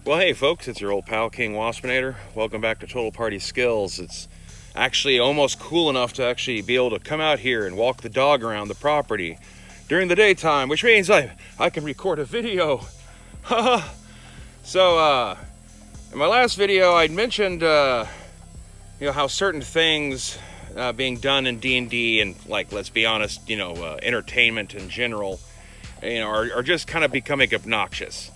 Well, hey folks, it's your old pal King Waspinator. Welcome back to Total Party Skills. It's actually almost cool enough to actually be able to come out here and walk the dog around the property during the daytime, which means I can record a video. So, in my last video, I'd mentioned, how certain things being done in D&D and, like, let's be honest, entertainment in general, are just kind of becoming obnoxious.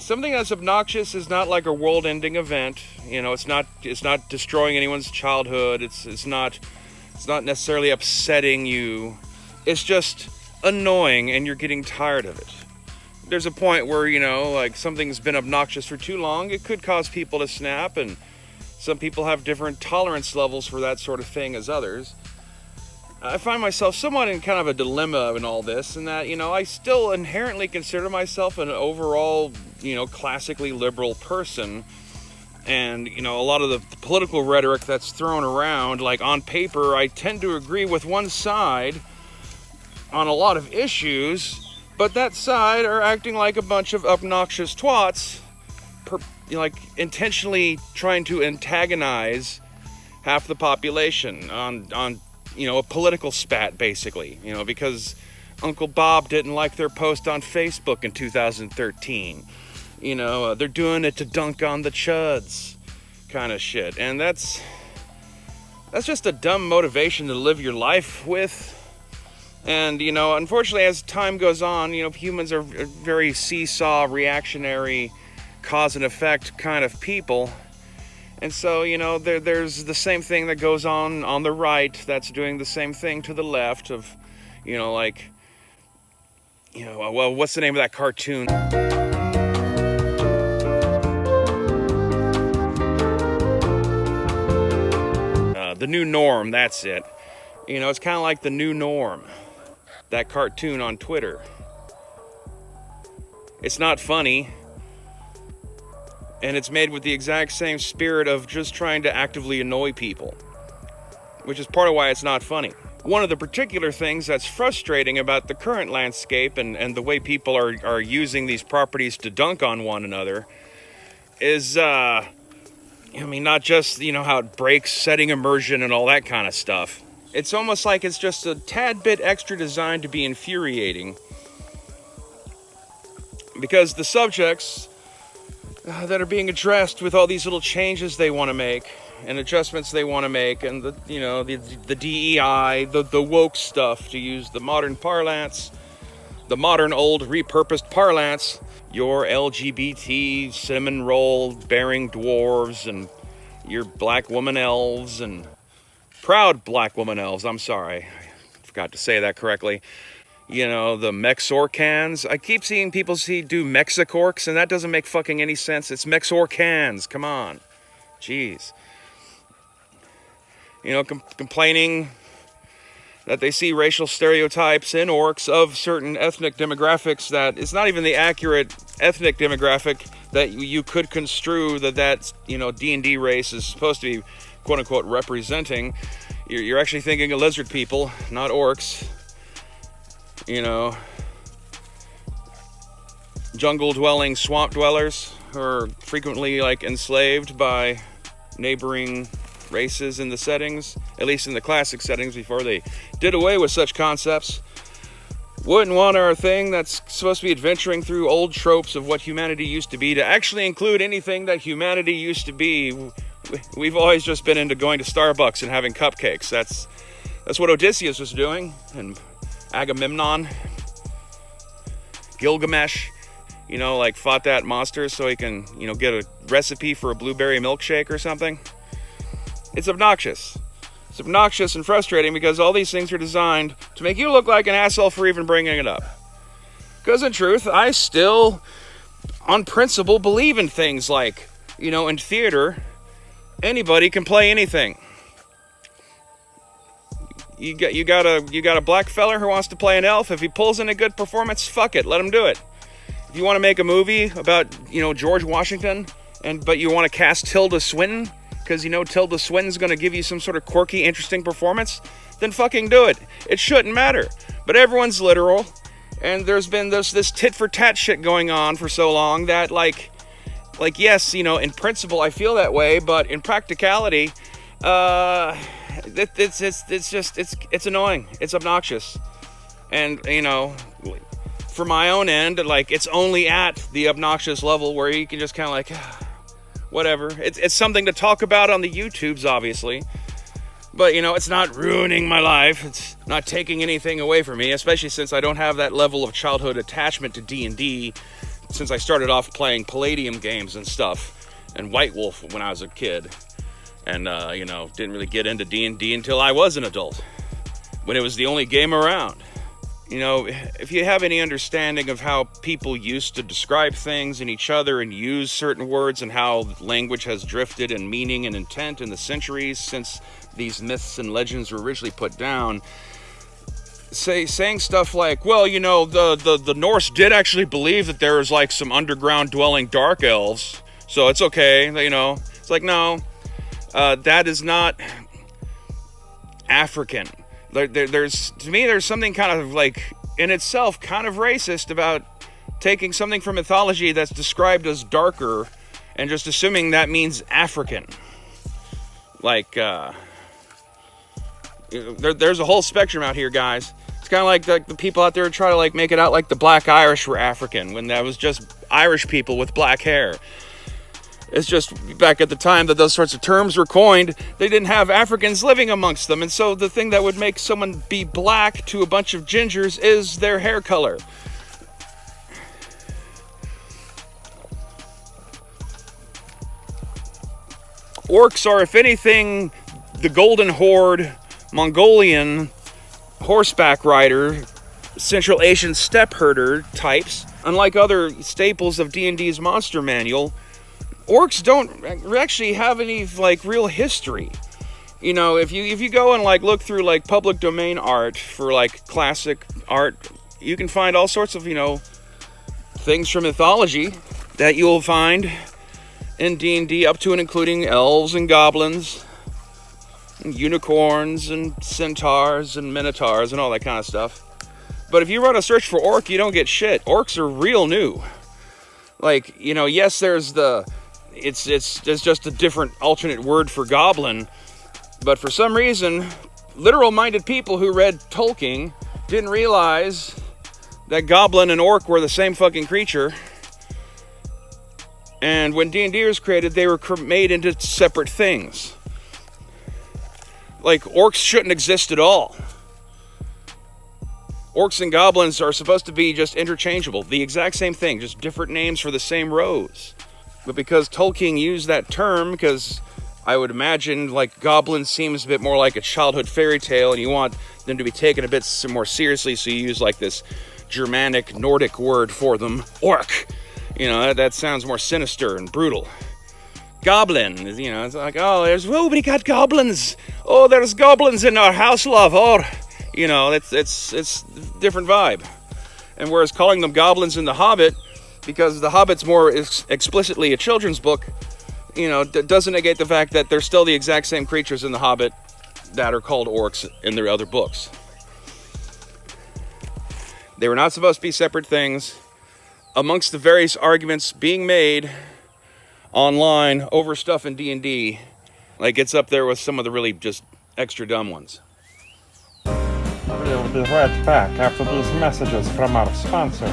Something that's obnoxious is not like a world-ending event. It's not destroying anyone's childhood. It's not necessarily upsetting you. It's just annoying, and you're getting tired of it. There's a point where something's been obnoxious for too long. It could cause people to snap, and some people have different tolerance levels for that sort of thing as others. I find myself somewhat in kind of a dilemma in all this, in that, I still inherently consider myself an overall, classically liberal person. And, a lot of the political rhetoric that's thrown around, like on paper, I tend to agree with one side on a lot of issues, but that side are acting like a bunch of obnoxious twats, intentionally trying to antagonize half the population on a political spat, basically, because Uncle Bob didn't like their post on Facebook in 2013. They're doing it to dunk on the chuds kind of shit. And that's just a dumb motivation to live your life with. And, unfortunately, as time goes on, humans are very seesaw, reactionary, cause and effect kind of people. And so, there's the same thing that goes on the right that's doing the same thing to the left of, what's the name of that cartoon? The New Norm, that's it. It's kind of like The New Norm, that cartoon on Twitter. It's not funny. And it's made with the exact same spirit of just trying to actively annoy people, which is part of why it's not funny. One of the particular things that's frustrating about the current landscape and the way people are using these properties to dunk on one another is, not just, how it breaks setting immersion and all that kind of stuff. It's almost like it's just a tad bit extra designed to be infuriating. Because the subjects that are being addressed with all these little changes they want to make and adjustments they want to make, and the DEI, the woke stuff, to use the modern parlance, the modern old repurposed parlance, your LGBT cinnamon roll bearing dwarves and your black woman elves and proud black woman elves. I'm sorry, I forgot to say that correctly. The Mexorcans. I keep seeing people do Mexicorks, and that doesn't make fucking any sense. It's Mexorcans. Come on. Jeez. Complaining that they see racial stereotypes in orcs of certain ethnic demographics that it's not even the accurate ethnic demographic that you could construe that D&D race is supposed to be, quote-unquote, representing. You're actually thinking of lizard people, not orcs. Jungle-dwelling swamp dwellers who are frequently, enslaved by neighboring races in the settings, at least in the classic settings before they did away with such concepts. Wouldn't want our thing that's supposed to be adventuring through old tropes of what humanity used to be to actually include anything that humanity used to be. We've always just been into going to Starbucks and having cupcakes. That's what Odysseus was doing, and Agamemnon, Gilgamesh, fought that monster so he can, get a recipe for a blueberry milkshake or something. It's obnoxious. It's obnoxious and frustrating because all these things are designed to make you look like an asshole for even bringing it up. Because in truth, I still, on principle, believe in things like, in theater, anybody can play anything. You got a black fella who wants to play an elf. If he pulls in a good performance, fuck it, let him do it. If you want to make a movie about, George Washington, but you want to cast Tilda Swinton, because Tilda Swinton's going to give you some sort of quirky, interesting performance, then fucking do it. It shouldn't matter. But everyone's literal. And there's been this tit for tat shit going on for so long that like yes, you know, in principle I feel that way, but in practicality, it's annoying. It's obnoxious. And, you know, for my own end, like, it's only at the obnoxious level where you can just kind of like, whatever. It's something to talk about on the YouTubes, obviously. But, you know, it's not ruining my life. It's not taking anything away from me, especially since I don't have that level of childhood attachment to D&D since I started off playing Palladium games and stuff, and White Wolf when I was a kid. And, you know, didn't really get into D&D until I was an adult, when it was the only game around. You know, if you have any understanding of how people used to describe things and each other and use certain words, and how language has drifted in meaning and intent in the centuries since these myths and legends were originally put down, saying stuff like, well, you know, the Norse did actually believe that there was like some underground dwelling dark elves, so it's okay, you know. It's like, no, that is not African. There's to me, there's something kind of like in itself kind of racist about taking something from mythology that's described as darker and just assuming that means African. Like, there's a whole spectrum out here, guys. It's kind of like the people out there who try to like make it out like the Black Irish were African when that was just Irish people with black hair. It's just back at the time that those sorts of terms were coined, they didn't have Africans living amongst them. And so the thing that would make someone be black to a bunch of gingers is their hair color. Orcs are, if anything, the Golden Horde, Mongolian, horseback rider, Central Asian steppe herder types. Unlike other staples of D&D's monster manual, orcs don't actually have any like real history. You know, if you go and like look through like public domain art for like classic art, you can find all sorts of, you know, things from mythology that you'll find in D&D, up to and including elves and goblins, and unicorns and centaurs and minotaurs and all that kind of stuff. But if you run a search for orc, you don't get shit. Orcs are real new. Like, you know, yes, there's it's just a different alternate word for goblin, but for some reason, literal-minded people who read Tolkien didn't realize that goblin and orc were the same fucking creature. And when D&D was created, they were made into separate things. Like, orcs shouldn't exist at all. Orcs and goblins are supposed to be just interchangeable. The exact same thing, just different names for the same rows. But because Tolkien used that term, because I would imagine, like, goblin seems a bit more like a childhood fairy tale, and you want them to be taken a bit more seriously, so you use, like, this Germanic, Nordic word for them, orc. You know, that sounds more sinister and brutal. Goblin, you know, it's like, oh, we got goblins. Oh, there's goblins in our house, love. Oh, you know, it's different vibe. And whereas calling them goblins in The Hobbit, because The Hobbit's more explicitly a children's book, you know, doesn't negate the fact that they're still the exact same creatures in The Hobbit that are called orcs in their other books. They were not supposed to be separate things. Amongst the various arguments being made online over stuff in D&D, like, it's up there with some of the really just extra dumb ones. We'll be right back after these messages from our sponsors.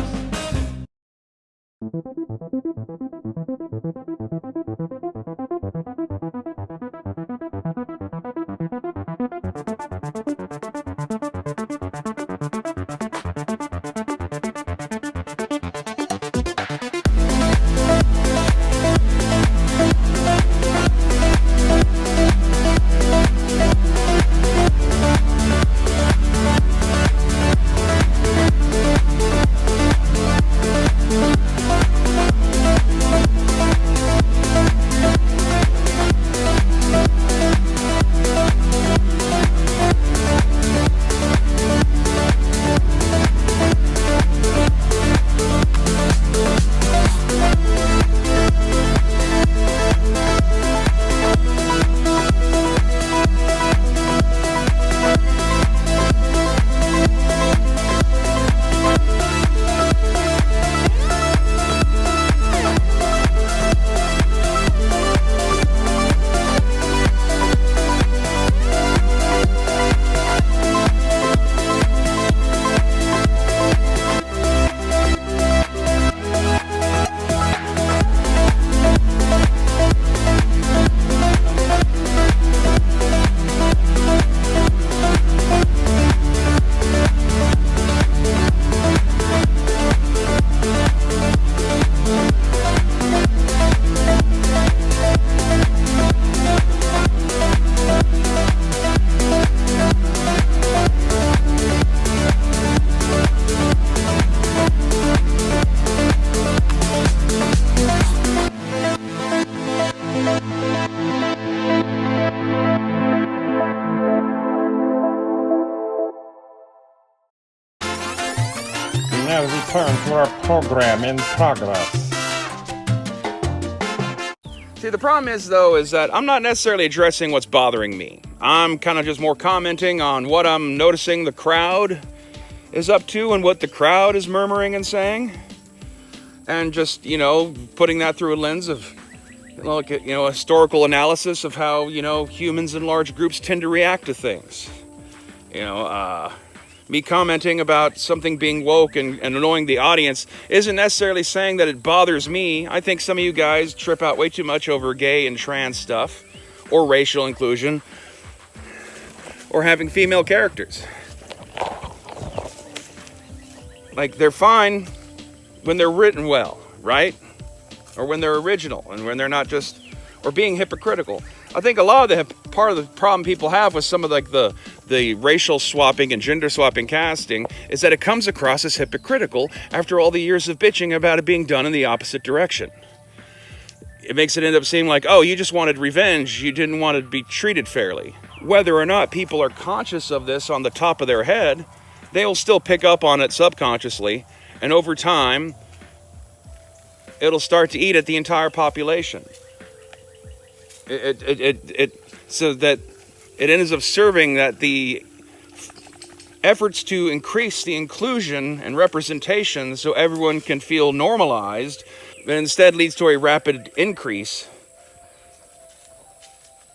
nuclear program in progress. See, the problem is, though, is that I'm not necessarily addressing what's bothering me. I'm kind of just more commenting on what I'm noticing the crowd is up to and what the crowd is murmuring and saying. And just, putting that through a lens of, historical analysis of how, humans in large groups tend to react to things. Me commenting about something being woke and annoying the audience isn't necessarily saying that it bothers me. I think some of you guys trip out way too much over gay and trans stuff, or racial inclusion, or having female characters. Like, they're fine when they're written well, right? Or when they're original, and when they're not just, or being hypocritical. I think a lot of part of the problem people have with some of the racial swapping and gender swapping casting is that it comes across as hypocritical after all the years of bitching about it being done in the opposite direction. It makes it end up seeming like, oh, you just wanted revenge, you didn't want to be treated fairly. Whether or not people are conscious of this on the top of their head, they will still pick up on it subconsciously, and over time, it'll start to eat at the entire population. So that it ends up serving that the efforts to increase the inclusion and representation so everyone can feel normalized, but instead leads to a rapid increase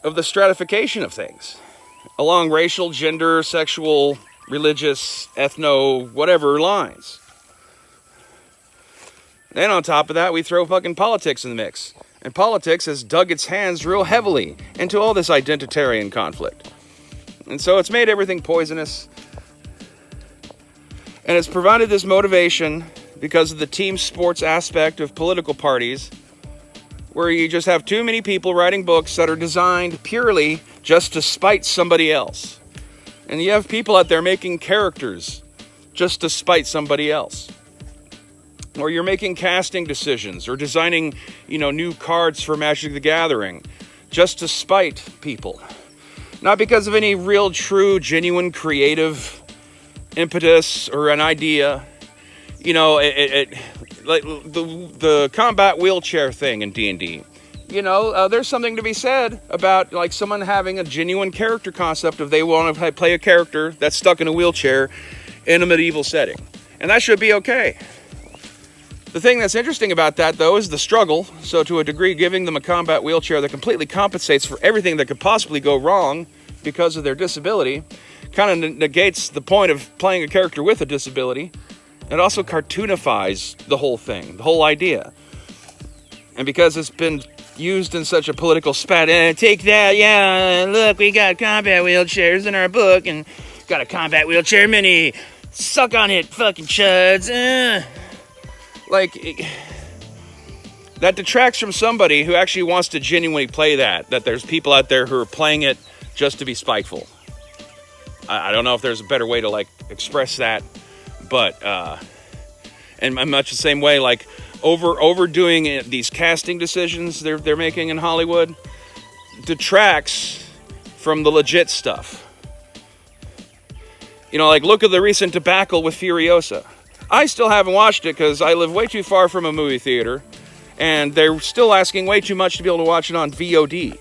of the stratification of things along racial, gender, sexual, religious, ethno, whatever lines. Then on top of that, we throw fucking politics in the mix. And politics has dug its hands real heavily into all this identitarian conflict. And so it's made everything poisonous. And it's provided this motivation because of the team sports aspect of political parties, where you just have too many people writing books that are designed purely just to spite somebody else. And you have people out there making characters just to spite somebody else. Or you're making casting decisions or designing, new cards for Magic the Gathering just to spite people. Not because of any real, true, genuine, creative impetus or an idea. Like the combat wheelchair thing in D&D. There's something to be said about like someone having a genuine character concept if they want to play a character that's stuck in a wheelchair in a medieval setting. And that should be okay. The thing that's interesting about that, though, is the struggle. So to a degree, giving them a combat wheelchair that completely compensates for everything that could possibly go wrong because of their disability kind of negates the point of playing a character with a disability. It also cartoonifies the whole thing, the whole idea. And because it's been used in such a political spat, take that, yeah, look, we got combat wheelchairs in our book, and got a combat wheelchair mini, suck on it, fucking chuds, that detracts from somebody who actually wants to genuinely play that there's people out there who are playing it just to be spiteful. I don't know if there's a better way to, express that, but, and much the same way, overdoing these casting decisions they're making in Hollywood detracts from the legit stuff. Look at the recent debacle with Furiosa. I still haven't watched it because I live way too far from a movie theater, and they're still asking way too much to be able to watch it on VOD.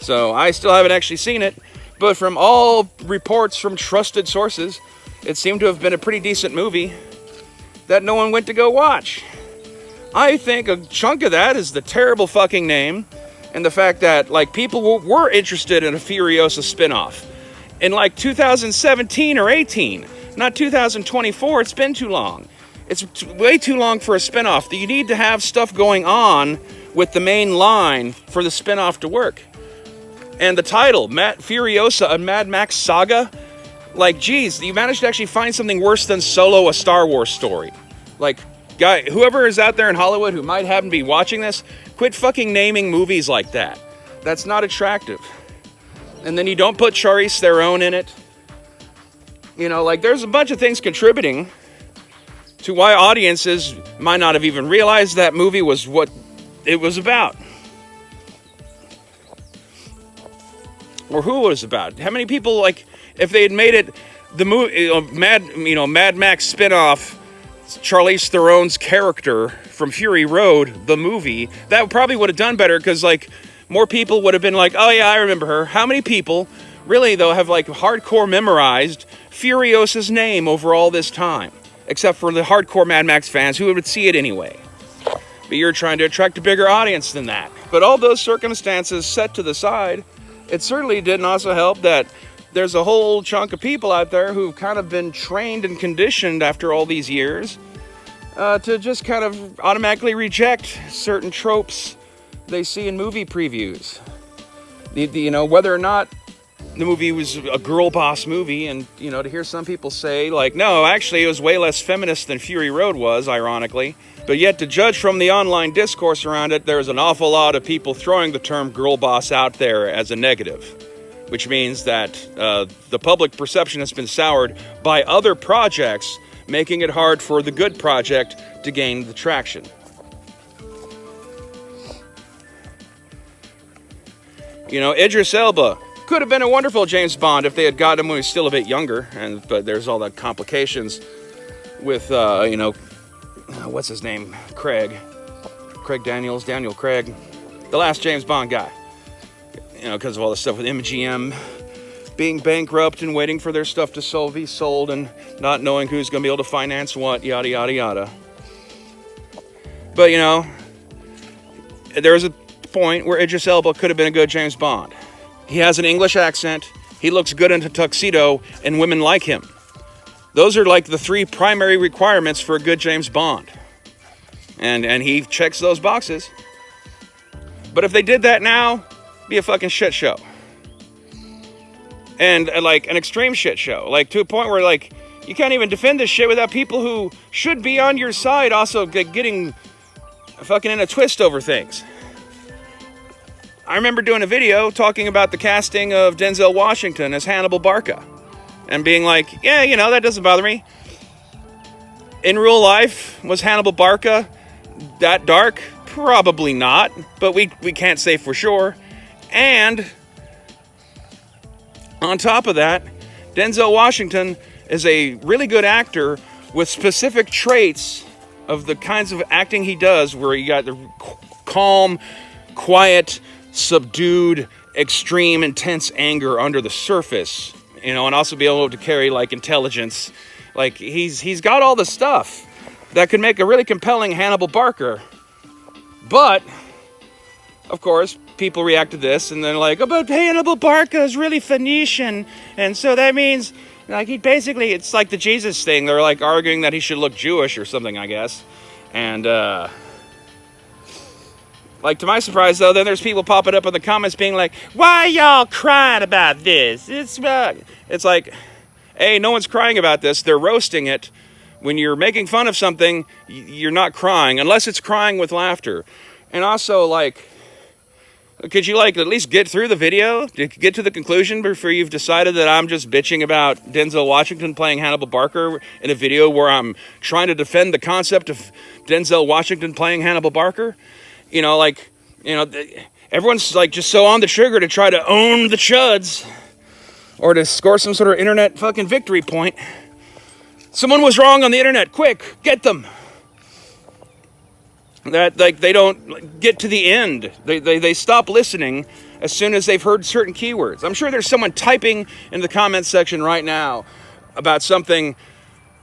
So I still haven't actually seen it, but from all reports from trusted sources, it seemed to have been a pretty decent movie that no one went to go watch. I think a chunk of that is the terrible fucking name, and the fact that people were interested in a Furiosa spinoff in 2017 or 18. Not 2024, it's been too long. It's way too long for a spinoff. You need to have stuff going on with the main line for the spinoff to work. And the title, Furiosa, a Mad Max saga? Geez, you managed to actually find something worse than Solo, a Star Wars story. Guy, whoever is out there in Hollywood who might happen to be watching this, quit fucking naming movies like that. That's not attractive. And then you don't put Charlize Theron in it. There's a bunch of things contributing to why audiences might not have even realized that movie was what it was about. Or who it was about. How many people, if they had made it the movie, Mad Max spinoff Charlize Theron's character from Fury Road, the movie, that probably would have done better because, like, more people would have been like, oh yeah, I remember her. How many people really, though, have, like, hardcore memorized Furios's name over all this time? Except for the hardcore Mad Max fans who would see it anyway. But you're trying to attract a bigger audience than that. But all those circumstances set to the side, it certainly didn't also help that there's a whole chunk of people out there who've kind of been trained and conditioned after all these years to just kind of automatically reject certain tropes they see in movie previews. You know, whether or not the movie was a girl boss movie, and, you know, to hear some people say, like, no, actually it was way less feminist than Fury Road was, ironically. But yet, to judge from the online discourse around it, there's an awful lot of people throwing the term girl boss out there as a negative, which means that the public perception has been soured by other projects, making it hard for the good project to gain the traction. You know, Idris Elba could have been a wonderful James Bond if they had got him when he was still a bit younger, but there's all the complications with, you know, what's his name? Daniel Craig, the last James Bond guy. You know, because of all the stuff with MGM being bankrupt and waiting for their stuff to be sold and not knowing who's going to be able to finance what, yada, yada, yada. But, you know, there was a point where Idris Elba could have been a good James Bond. He has an English accent, he looks good in a tuxedo, and women like him. Those are like the three primary requirements for a good James Bond. And he checks those boxes. But if they did that now, it'd be a fucking shit show. And like an extreme shit show. Like to a point where, like, you can't even defend this shit without people who should be on your side also getting fucking in a twist over things. I remember doing a video talking about the casting of Denzel Washington as Hannibal Barca. And being like, yeah, you know, that doesn't bother me. In real life, was Hannibal Barca that dark? Probably not. But we can't say for sure. And on top of that, Denzel Washington is a really good actor with specific traits of the kinds of acting he does, where you got the calm, quiet, subdued, extreme, intense anger under the surface, you know, and also be able to carry, like, intelligence. Like, he's got all the stuff that could make a really compelling Hannibal Barker. But, of course, people react to this and they're like, oh, but Hannibal Barca is really Phoenician, and so that means, like, he basically, it's like the Jesus thing. They're, like, arguing that he should look Jewish or something, I guess. And, like, to my surprise, though, then there's people popping up in the comments being like, why y'all crying about this? It's like, hey, no one's crying about this. They're roasting it. When you're making fun of something, you're not crying, unless it's crying with laughter. And also, like, could you, like, at least get through the video to get to the conclusion before you've decided that I'm just bitching about Denzel Washington playing Hannibal Barker in a video where I'm trying to defend the concept of Denzel Washington playing Hannibal Barker? You know, like, you know, everyone's, like, just so on the trigger to try to own the chuds or to score some sort of internet fucking victory point. Someone was wrong on the internet. Quick, get them. That, like, they don't get to the end. They stop listening as soon as they've heard certain keywords. I'm sure there's someone typing in the comments section right now about something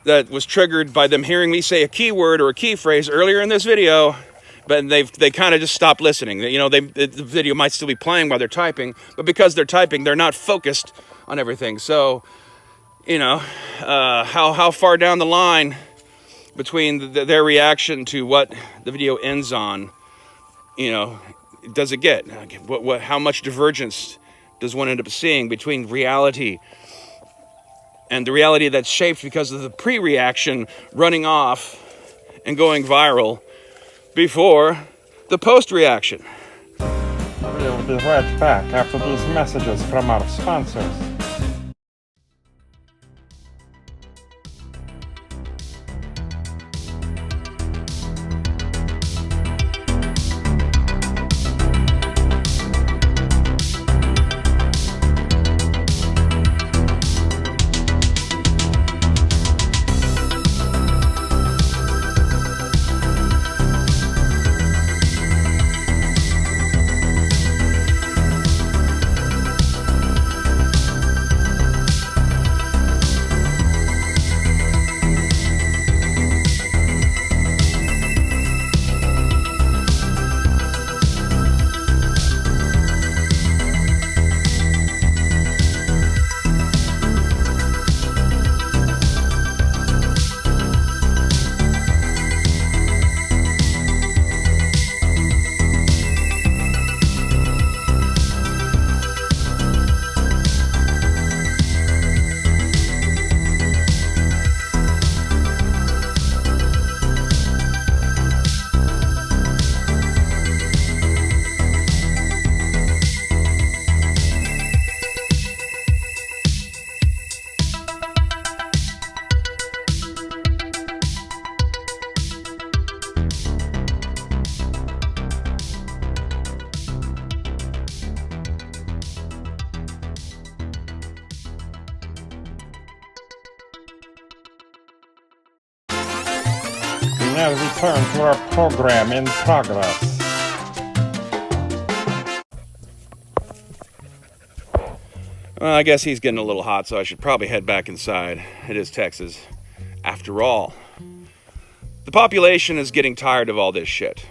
that was triggered by them hearing me say a keyword or a key phrase earlier in this video. But they kind of just stopped listening. You know, the video might still be playing while they're typing, but because they're typing, they're not focused on everything. So, you know, how far down the line between their reaction to what the video ends on, you know, does it get? How much divergence does one end up seeing between reality and the reality that's shaped because of the pre-reaction running off and going viral before the post-reaction? We'll be right back after these messages from our sponsors. now return to our program in progress. Well, I guess he's getting a little hot, so I should probably head back inside. It is Texas. After all, the population is getting tired of all this shit.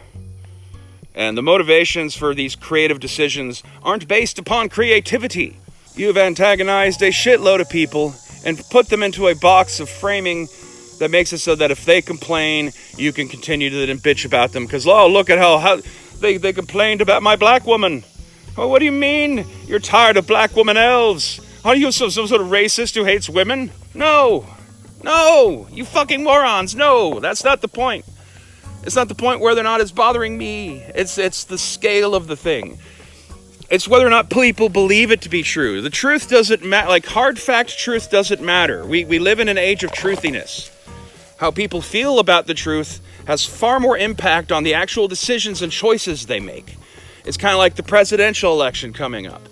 And the motivations for these creative decisions aren't based upon creativity. You've antagonized a shitload of people and put them into a box of framing that makes it so that if they complain, you can continue to then bitch about them. Because, oh, look at how they complained about my black woman. Oh, what do you mean? You're tired of black woman elves? Are you some sort of racist who hates women? No, you fucking morons. No, that's not the point. It's not the point whether or not it's bothering me. It's the scale of the thing. It's whether or not people believe it to be true. The truth doesn't matter. Like, hard fact truth doesn't matter. We live in an age of truthiness. How people feel about the truth has far more impact on the actual decisions and choices they make. It's kind of like the presidential election coming up.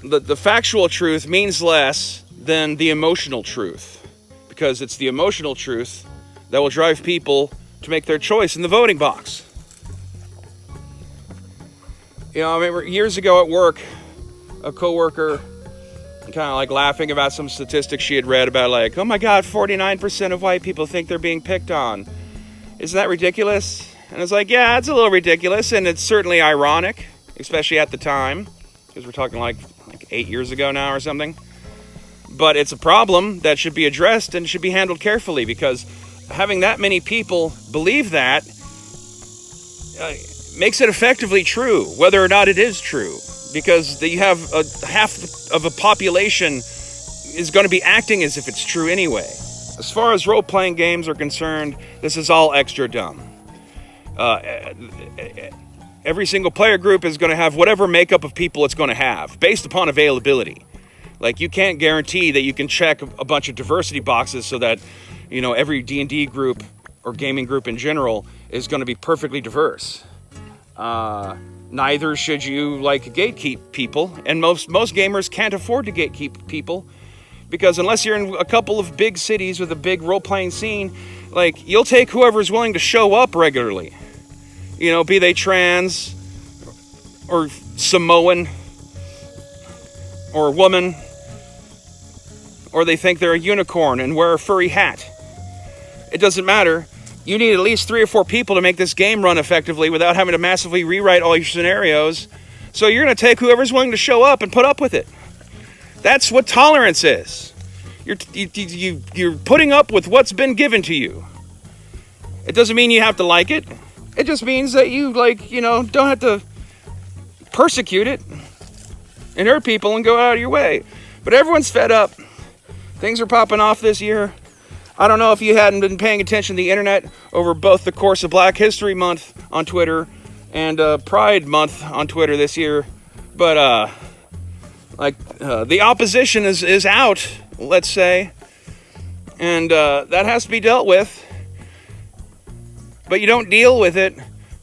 The factual truth means less than the emotional truth, because it's the emotional truth that will drive people to make their choice in the voting box. You know, I remember years ago at work, a coworker kind of like laughing about some statistics she had read about, like, oh my God, 49% of white people think they're being picked on. Isn't that ridiculous? And it's like, yeah, it's a little ridiculous, and it's certainly ironic, especially at the time, because we're talking like 8 years ago now or something. But it's a problem that should be addressed and should be handled carefully, because having that many people believe that makes it effectively true, whether or not it is true, because you have half of a population is going to be acting as if it's true anyway. As far as role-playing games are concerned, this is all extra dumb. Every single player group is going to have whatever makeup of people it's going to have, based upon availability. Like, you can't guarantee that you can check a bunch of diversity boxes so that, you know, every D&D group or gaming group in general is going to be perfectly diverse. Neither should you, like, gatekeep people, and most gamers can't afford to gatekeep people, because unless you're in a couple of big cities with a big role-playing scene, like, you'll take whoever's willing to show up regularly. You know, be they trans, or Samoan, or a woman, or they think they're a unicorn and wear a furry hat. It doesn't matter. You need at least 3 or 4 people to make this game run effectively without having to massively rewrite all your scenarios. So you're going to take whoever's willing to show up and put up with it. That's what tolerance is. You're putting up with what's been given to you. It doesn't mean you have to like it. It just means that you, like, you know, don't have to persecute it and hurt people and go out of your way. But everyone's fed up. Things are popping off this year. I don't know if you hadn't been paying attention to the internet over both the course of Black History Month on Twitter and Pride Month on Twitter this year, but the opposition is out, let's say, and that has to be dealt with. But you don't deal with it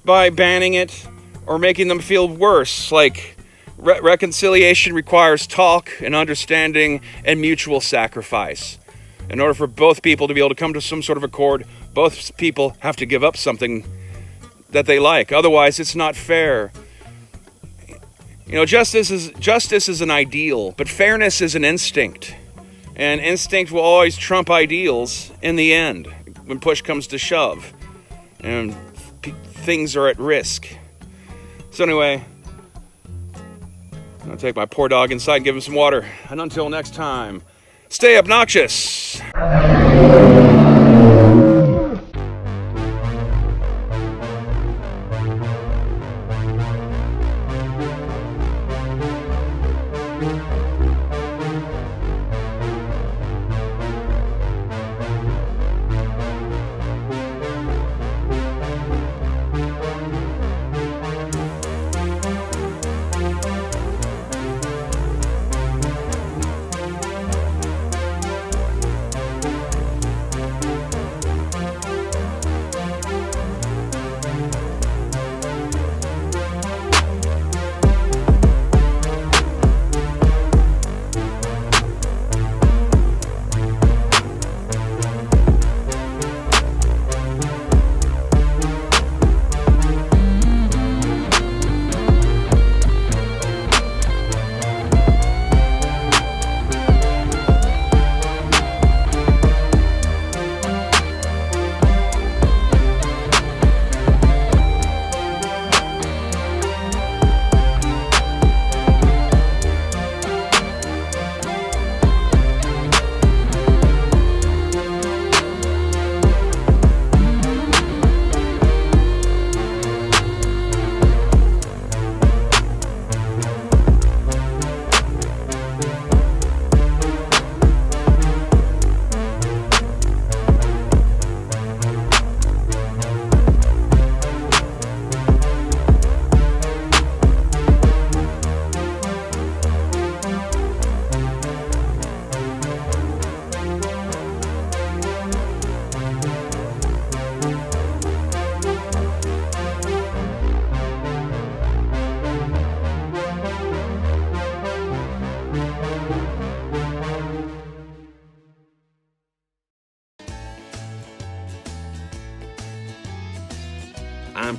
by banning it or making them feel worse. Like, reconciliation requires talk and understanding and mutual sacrifice. In order for both people to be able to come to some sort of accord, both people have to give up something that they like. Otherwise, it's not fair. You know, justice is an ideal, but fairness is an instinct. And instinct will always trump ideals in the end, when push comes to shove. And things are at risk. So anyway, I'm going to take my poor dog inside and give him some water. And until next time, stay obnoxious!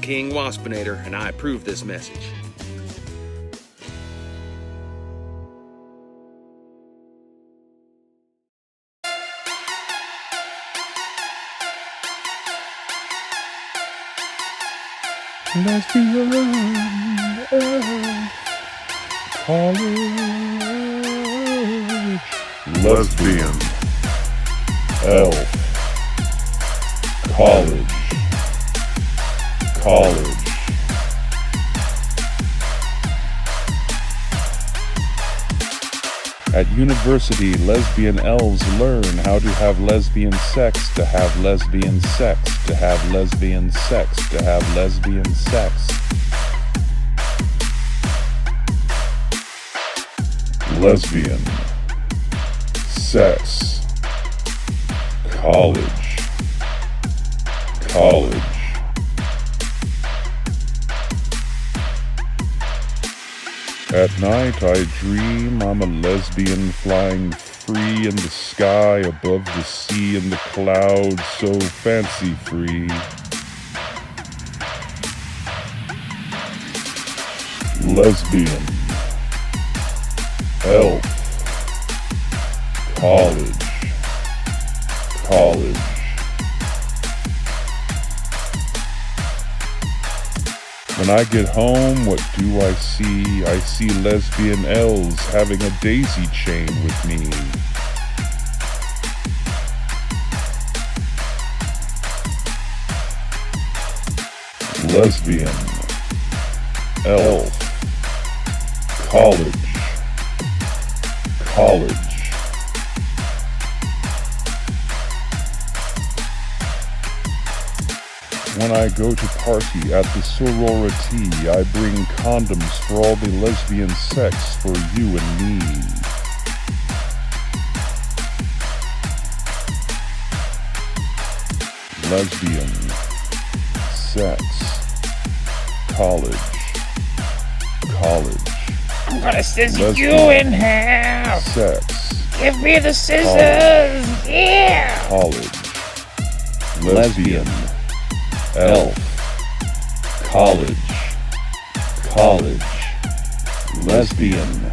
King Waspinator, and I approve this message. Lesbian college. Lesbian elf college. At university, lesbian elves learn how to have lesbian sex, to have lesbian sex, to have lesbian sex, to have lesbian sex. Lesbian sex college. At night I dream I'm a lesbian flying free in the sky above the sea and the clouds, so fancy free. Lesbian elf college. When I get home, what do I see? I see lesbian elves having a daisy chain with me. Lesbian elf college. When I go to party at the sorority, I bring condoms for all the lesbian sex for you and me. Lesbian sex college. I'm gonna scissor you in half. Sex. Give me the scissors. Yeah. College. Lesbian elf college. Lesbian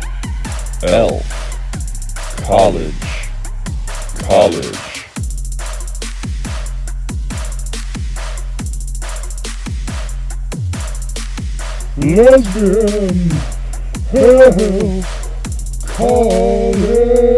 elf college. Lesbian elf college.